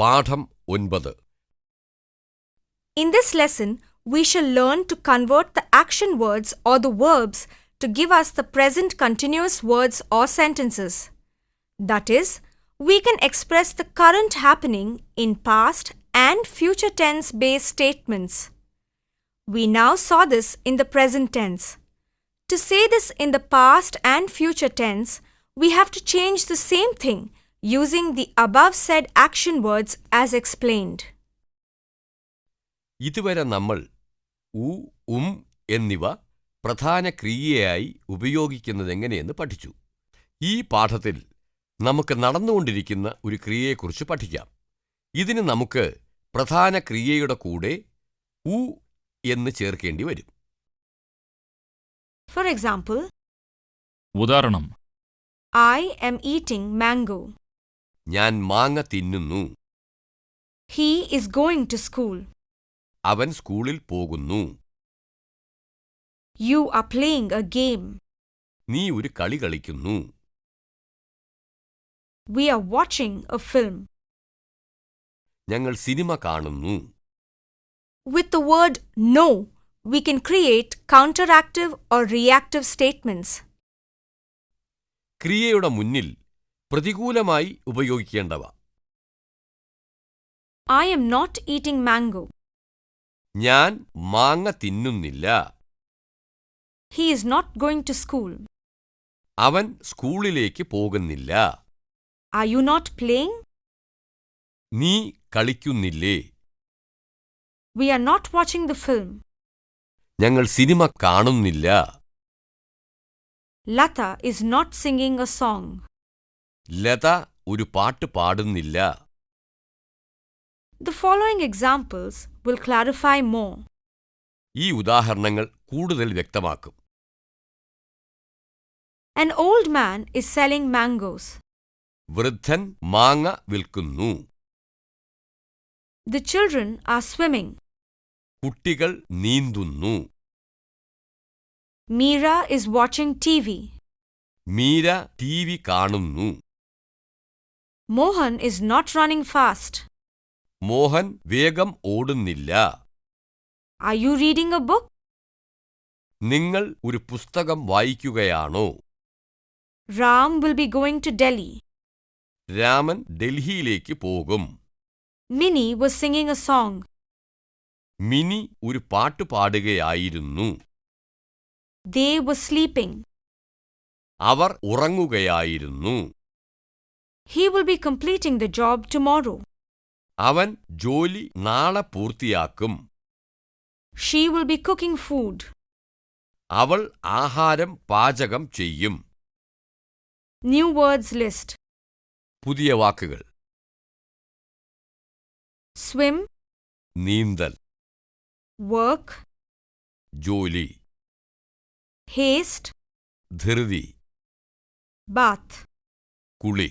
പാഠം 9. In this lesson, we shall learn to convert the action words or the verbs to give us the present continuous words or sentences. That is, we can express the current happening in past and future tense based statements. We now saw this in the present tense. To say this in the past and future tense, we have to change the same thing using the above said action words as explained. ഇതുവരെ നമ്മൾ ഉ എന്നിവ പ്രധാന ക്രിയയായി ഉപയോഗിക്കുന്നതെങ്ങനെയെന്ന് പഠിച്ചു. ഈ പാഠത്തിൽ നമുക്ക് നടന്നുകൊണ്ടിരിക്കുന്ന ഒരു ക്രിയയെക്കുറിച്ച് പഠിക്കാം. ഇതിന് നമുക്ക് പ്രധാന ക്രിയയുടെ കൂടെ ഉ എന്ന് ചേർക്കേണ്ടി വരും. For example, ഉദാഹരണം I am eating mango. ഞാൻ മാങ്ങ തിന്നുന്നു. He is going to school. അവൻ സ്കൂളിൽ പോകുന്നു. You are playing a game. നീ ഒരു കളി കളിക്കുന്നു. We are watching a film. ഞങ്ങൾ സിനിമ കാണുന്നു. With the word no, we can create counteractive or reactive statements. ക്രിയയുടെ മുന്നിൽ പ്രതികൂലമായി ഉപയോഗിക്കേണ്ടവ. I am not eating mango. ഞാൻ മാങ്ങ തിന്നുന്നില്ല. He is not going to school. അവൻ സ്കൂളിലേക്ക് പോകുന്നില്ല. Are you not playing? നീ കളിക്കുന്നില്ലേ? We are not watching the film. ഞങ്ങൾ cinema കാണുന്നില്ല. Lata is not singing a song. Latha ഒരു പാട്ട് പാടുന്നില്ല. The following examples will clarify more. ഈ ഉദാഹരണങ്ങൾ കൂടുതൽ വ്യക്തമാക്കും. An old man is selling mangoes. വൃദ്ധൻ മാങ്ങ വിൽക്കുന്നു. The children are swimming. കുട്ടികൾ നീന്തുന്നു. Meera is watching TV. Meera TV കാണുന്നു. Mohan is not running fast. Mohan വേഗം ഓടുന്നില്ല. Are you reading a book? നിങ്ങൾ ഒരു പുസ്തകം വായിക്കുകയാണോ? Ram will be going to Delhi. Raman ഡൽഹിയിലേക്ക് പോകും. Minnie was singing a song. Mini ഒരു പാട്ട് പാടുകയായിരുന്നു. They were sleeping. അവർ ഉറങ്ങുകയായിരുന്നു. He will be completing the job tomorrow. അവൻ ജോലി നാളെ പൂർത്തിയാക്കും. She will be cooking food. അവൾ ആഹാരം പാചകം ചെയ്യും. New words list. പുതിയ വാക്കുകൾ. Swim, നീന്തൽ, work, ജോലി, haste, ധൃതി, bath. കുളി.